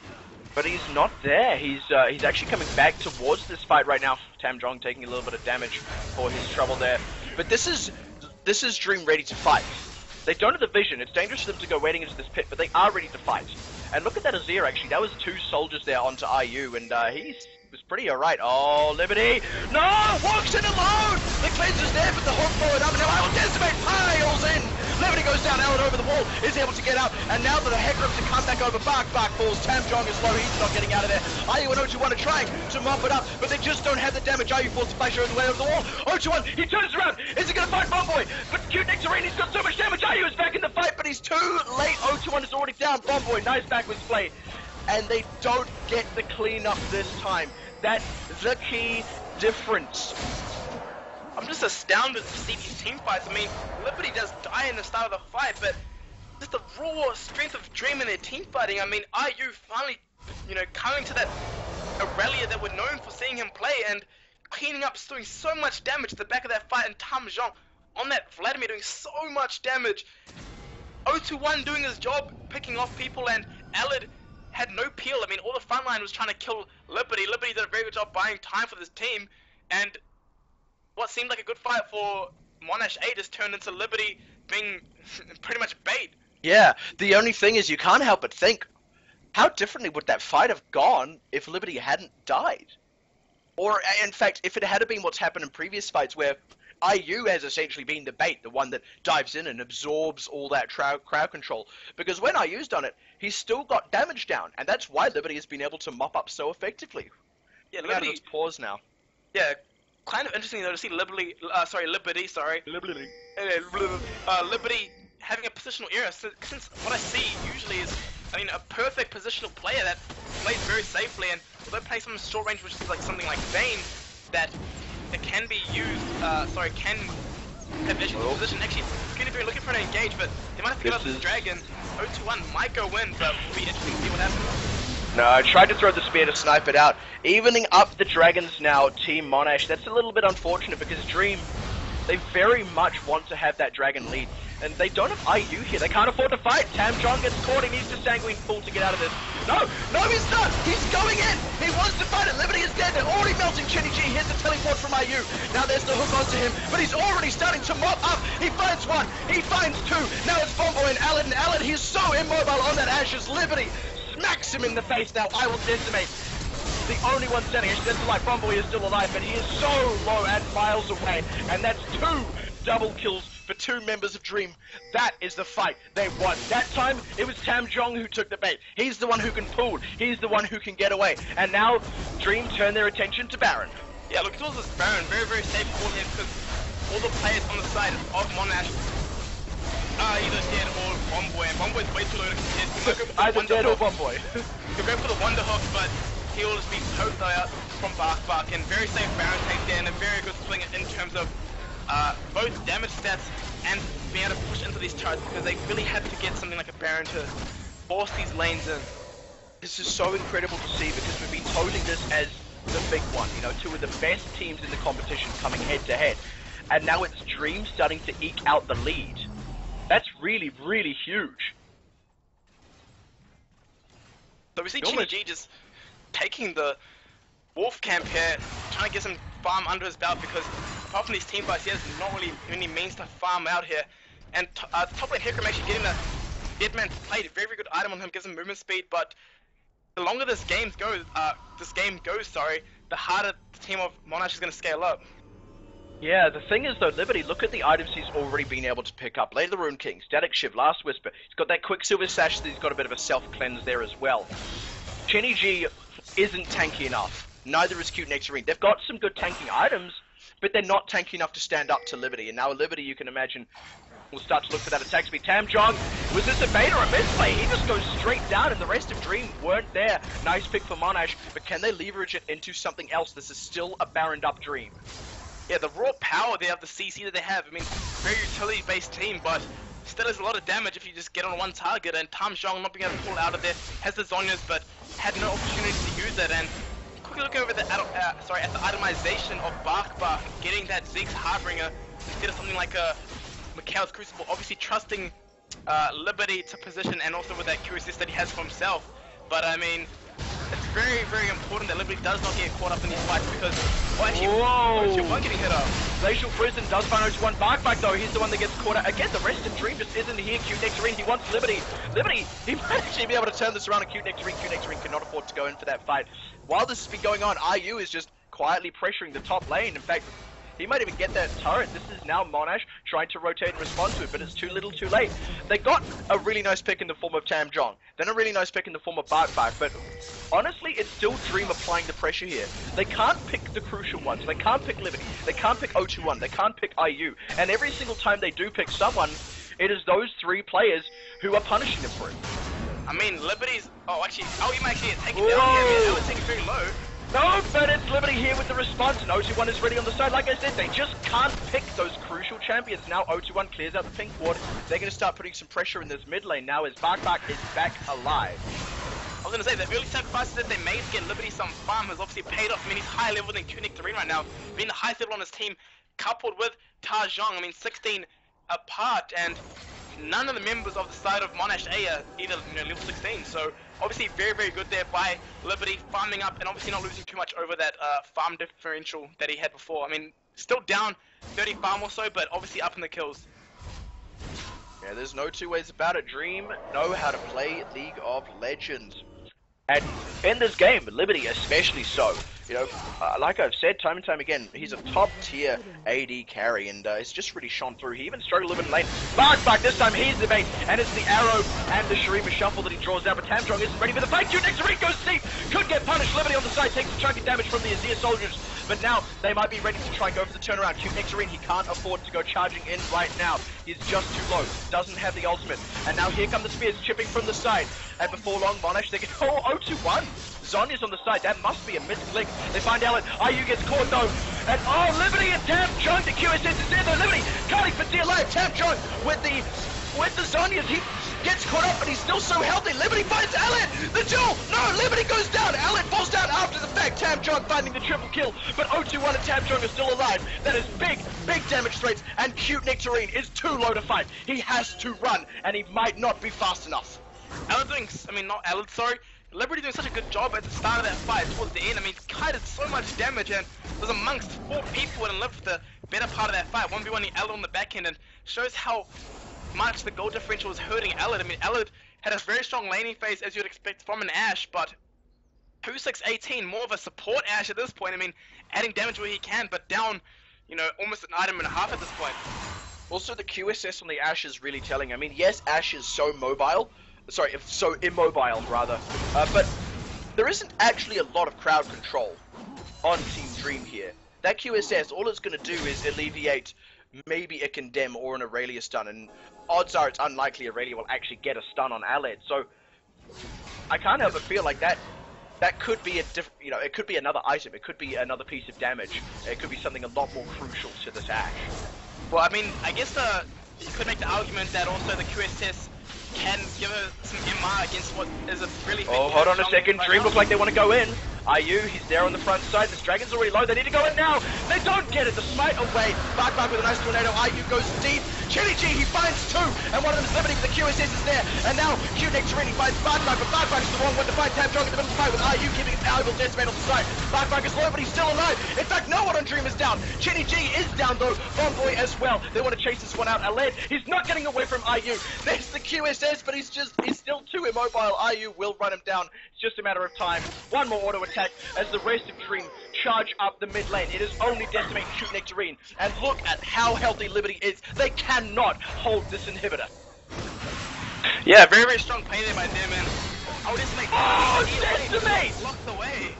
But he's not there. He's actually coming back towards this fight right now. Tamjong taking a little bit of damage for his trouble there. But this is Dream ready to fight. They don't have the vision. It's dangerous for them to go wading into this pit, but they are ready to fight. And look at that Azir, actually. That was 2 soldiers there onto IU, and he was pretty alright. Oh, Liberty! No! Walks in alone! The cleanser's there, but the hook forward up. Now I will decimate! Piles in! Liberty goes down, Allen over the wall, is able to get out, and now that the Hecarim's to come back over, Bark falls. Tamjong is low, he's not getting out of there. IU and 021 are trying to mop it up, but they just don't have the damage. IU forced to flash over the wall. 021, he turns around! Is he gonna fight Bomboy? But cute Nectarini's got so much damage. IU is back in the fight, but he's too late. 021 is already down. Bomboy, nice backwards play. And they don't get the cleanup this time. That's the key difference. I'm just astounded to see these team fights. I mean, Liberty does die in the start of the fight, but just the raw strength of Dream in their team fighting. I mean, IU finally, you know, coming to that Aurelia that we're known for seeing him play and cleaning up, doing so much damage at the back of that fight, and Tamjong on that Vladimir doing so much damage. 021 doing his job, picking off people, and Alid had no peel. I mean, all the frontline was trying to kill Liberty. Liberty did a very good job buying time for this team, and what seemed like a good fight for Monash A just turned into Liberty being pretty much bait. Yeah, the only thing is you can't help but think, how differently would that fight have gone if Liberty hadn't died? Or, in fact, if it had been what's happened in previous fights where IU has essentially been the bait, the one that dives in and absorbs all that crowd control. Because when IU's done it, he's still got damage down, and that's why Liberty has been able to mop up so effectively. Yeah, Liberty. Pause now. Yeah, kind of interesting though to see Liberty having a positional error. Since what I see usually is, I mean, a perfect positional player that plays very safely, and although playing some short range, which is like something like Vayne, that it can be used, can have issues with position. Actually, Q3 looking for an engage, but they might have to give up this dragon. 021 might go in, but it'll be interesting to see what happens. No, I tried to throw the spear to snipe it out. Evening up the dragons now, Team Monash. That's a little bit unfortunate because Dream, they very much want to have that dragon lead. And they don't have IU here. They can't afford to fight. Tamjong gets caught. He needs to Sanguine Pool to get out of this. No, he's not. He's going in. He wants to fight it. Liberty is dead. They're already melting Chinny G. Here's the teleport from IU. Now there's the hook onto him, but he's already starting to mop up. He finds one. He finds two. Now it's Bombo and Allen. Allen, he's so immobile on that Ashes. Liberty smacks him in the face. Now I will decimate. The only one standing. Actually, that's alive. Bombo is still alive, but he is so low and miles away. And that's 2 double kills for 2 members of Dream. That is the fight they won. That time, it was Tamjong who took the bait. He's the one who can pull. He's the one who can get away. And now, Dream turn their attention to Baron. Yeah, look, towards this Baron. Very, very safe for him because all the players on the side of Monash are either dead or Bomboy. And Bomboy's way too low to contest. Either dead or Bomboy. He'll go for the Wonder Hook, but he'll just be poked out from Bark. And very safe Baron takedown, and a very good swing in terms of both damage stats and being able to push into these turrets, because they really had to get something like a Baron to force these lanes in. This is so incredible to see because we've been touting this as the big one. You know, two of the best teams in the competition coming head to head. And now it's Dream starting to eke out the lead. That's really, really huge. So we see Chinny G just taking the Wolf camp here, trying to get some farm under his belt because apart from these team fights, he has not really any main stuff farm out here. And top lane Hikram actually getting the Deadman played, very, very good item on him, gives him movement speed, but the longer this game goes, the harder the team of Monash is going to scale up. Yeah, the thing is though, Liberty, look at the items he's already been able to pick up. Blade of the Rune King, Static Shiv, Last Whisper. He's got that Quicksilver Sash, so he's got a bit of a self-cleanse there as well. Chinny G isn't tanky enough. Neither is Cute Nectarine. They've got some good tanking items, but they're not tanky enough to stand up to Liberty. And now Liberty, you can imagine, will start to look for that attack speed. Tamjong, was this a bait or a misplay? He just goes straight down and the rest of Dream weren't there. Nice pick for Monash, but can they leverage it into something else? This is still a barrened up Dream. Yeah, the raw power they have, the CC that they have, I mean, very utility-based team, but still has a lot of damage if you just get on one target, and Tamjong not being able to pull out of there, has the Zhonya's, but had no opportunity to use it, and quickly looking over the, at the itemization of Bark, getting that Zeke's Harbinger instead of something like a Mikhail's Crucible, obviously trusting Liberty to position, and also with that QSS that he has for himself, but I mean, it's very, very important that Liberty does not get caught up in these fights because, well, actually, OUC1 getting hit up. Glacial Prison does find OUC1 Bark though. He's the one that gets caught out. Again, the rest of Dream just isn't here. Cute Nectarine, he wants Liberty. Liberty, he might actually be able to turn this around, and Cute Nectarine cannot afford to go in for that fight. While this has been going on, IU is just quietly pressuring the top lane. In fact, he might even get that turret. This is now Monash trying to rotate and respond to it, but it's too little too late. They got a really nice pick in the form of Tamjong, then a really nice pick in the form of Bark, but honestly, it's still Dream applying the pressure here. They can't pick the crucial ones. They can't pick Liberty. They can't pick O21. They can't pick IU. And every single time they do pick someone, it is those three players who are punishing them for it. I mean, Liberty's... you might actually take it down here. That would take it very low. No, but it's Liberty here with the response, and O21 is ready on the side. Like I said, they just can't pick those crucial champions. Now O21 clears out the pink ward. They're going to start putting some pressure in this mid lane now as Bark is back alive. I was going to say, the early sacrifices that they made to get Liberty some farm has obviously paid off. I mean, he's higher level than Cute Nectarine right now, being the highest level on his team, coupled with Tamjong. I mean, 16 apart, and none of the members of the side of Monash A are either level 16, so obviously very, very good there by Liberty, farming up and obviously not losing too much over that farm differential that he had before. I mean, still down 30 farm or so, but obviously up in the kills. Yeah, there's no two ways about it. Dream know how to play League of Legends. And in this game, Liberty especially so. You know, like I've said time and time again, he's a top tier AD carry, and it's just really shone through. He even struggled a little bit late. Bark, this time he's the bait, and it's the arrow and the Shurima shuffle that he draws out, but Tamjong isn't ready for the fight. Cute Nectarine goes deep, could get punished. Liberty on the side takes a chunk of damage from the Azir soldiers, but now they might be ready to try and go for the turnaround. Cute Nectarine, he can't afford to go charging in right now. He's just too low, doesn't have the ultimate, and now here come the spears chipping from the side, and before long, Monash, they get, oh, 0-1. Zonya's on the side, that must be a misclick. They find Alan, IU gets caught though, and oh, Liberty and Tamjong, the QSS is there though, Liberty can't even stay alive. Tamjong with the Zonyas, he gets caught up, but he's still so healthy. Liberty finds Alan, the duel, no, Liberty goes down, Alan falls down after the fact. Tamjong finding the triple kill, but 0-1 and Tamjong are still alive. That is big damage threats, and Cute Nectarine is too low to fight. He has to run, and he might not be fast enough. Liberty doing such a good job at the start of that fight towards the end. I mean, kited so much damage and was amongst 4 people and lived the better part of that fight. 1v1 the Alad on the back end, and shows how much the goal differential was hurting Alad. I mean, Alad had a very strong laning phase as you'd expect from an Ashe, but 2-6-18, more of a support Ashe at this point. I mean, adding damage where he can, but down, almost an item and a half at this point. Also, the QSS on the Ashe is really telling. I mean, yes, Ashe is so immobile, rather. But there isn't actually a lot of crowd control on Team Dream here. That QSS, all it's going to do is alleviate maybe a Condemn or an Aurelia stun, and odds are it's unlikely Aurelia will actually get a stun on Aled. So I can't help but feel like that could be it could be another item, it could be another piece of damage, it could be something a lot more crucial to this Ashe. Well, I mean, I guess you could make the argument that also the QSS can give her some MR against what is a really Oh, hold on a second. Dream look like they want to go in. IU, he's there on the front side. This Dragon's already low. They need to go in now. They don't get it. The smite away. Back with a nice tornado. IU goes deep. Chili G, he finds two. And one of them is limiting, but the QSS is there. And now Q Nectarine, he finds Barkbug, but Barkbug is the wrong one to find. Tab Drunk in the middle of the fight with IU keeping his valuable decimate on the side. Barkbug is low, but he's still alive. In fact, no one on Dream is down. Chili G is down though. Bomboy as well. They want to chase this one out. Aled, he's not getting away from IU. There's the QSS, but he's still too immobile. IU will run him down. It's just a matter of time. One more auto attack as the rest of Dream charge up the mid lane. It is only Decimate and Shoot Nectarine. And look at how healthy Liberty is. They cannot hold this inhibitor. Yeah, very, very strong play there by them, and oh, Decimate! Oh, Decimate! Blocked away.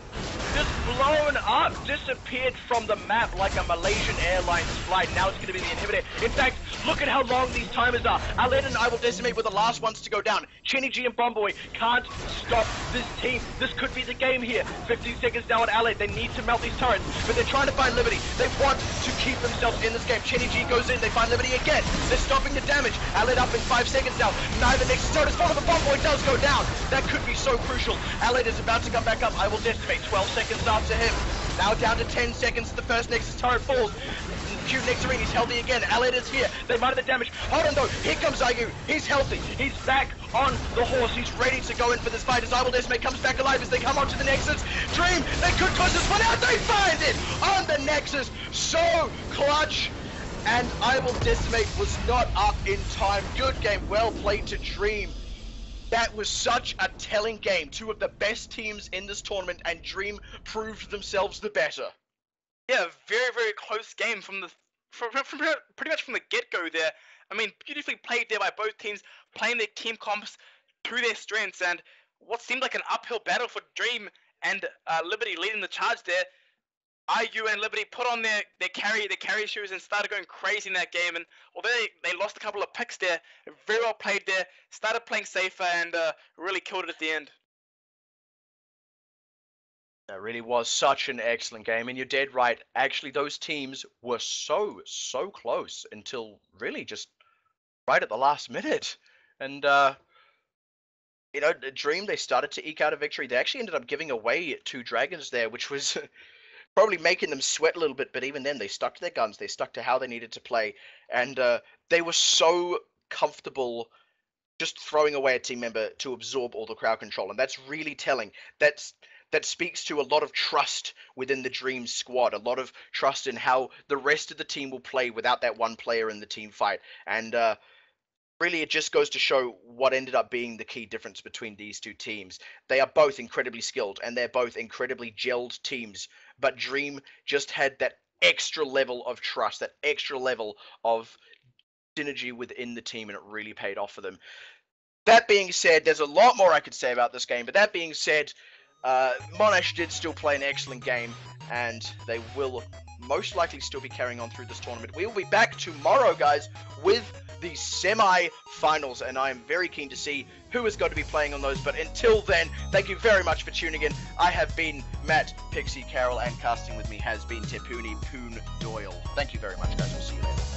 Just blown up, disappeared from the map like a Malaysian Airlines flight. Now it's going to be the inhibitor. In fact, look at how long these timers are. Aled and I will Decimate were the last ones to go down. Chinny G and Bomboy can't stop this team. This could be the game here. 15 seconds now on Aled. They need to melt these turrets, but they're trying to find Liberty. They want to keep themselves in this game. Chinny G goes in. They find Liberty again. They're stopping the damage. Aled up in 5 seconds now. Neither Nexus turret is followed, but Bomboy does go down. That could be so crucial. Aled is about to come back up. I will Decimate. 12 seconds after him. Now down to 10 seconds. The first Nexus turret falls. Q Nectarine, he's healthy again. Aled is here. They might have the damage. Hold on though. Here comes IU. He's healthy. He's back on the horse. He's ready to go in for this fight as I will Decimate comes back alive as they come onto the Nexus. Dream, they could close this one out. They find it on the Nexus. So clutch. And I will Decimate was not up in time. Good game. Well played to Dream. That was such a telling game. Two of the best teams in this tournament, and Dream proved themselves the better. Yeah, very, very close game from pretty much from the get-go there. I mean, beautifully played there by both teams, playing their team comps to their strengths, and what seemed like an uphill battle for Dream and Liberty leading the charge there. IU and Liberty put on their carry shoes and started going crazy in that game, and although they lost a couple of picks there, very well played there, started playing safer and really killed it at the end. That really was such an excellent game, and you're dead right. Actually, those teams were so close until really just right at the last minute. And, you know, Dream, they started to eke out a victory. They actually ended up giving away 2 dragons there, which was probably making them sweat a little bit, but even then they stuck to their guns. They stuck to how they needed to play, and they were so comfortable just throwing away a team member to absorb all the crowd control, and that's really telling. That speaks to a lot of trust within the Dream squad, a lot of trust in how the rest of the team will play without that one player in the team fight. And really, it just goes to show what ended up being the key difference between these two teams. They are both incredibly skilled, and they're both incredibly gelled teams, but Dream just had that extra level of trust, that extra level of synergy within the team, and it really paid off for them. That being said, there's a lot more I could say about this game, but that being said, Monash did still play an excellent game, and they will most likely still be carrying on through this tournament. We will be back tomorrow, guys, with the semi-finals, and I am very keen to see who is going to be playing on those. But until then, thank you very much for tuning in. I have been Matt, Pixie, Carol, and casting with me has been Tepuni Poon Doyle. Thank you very much, guys. We'll see you later.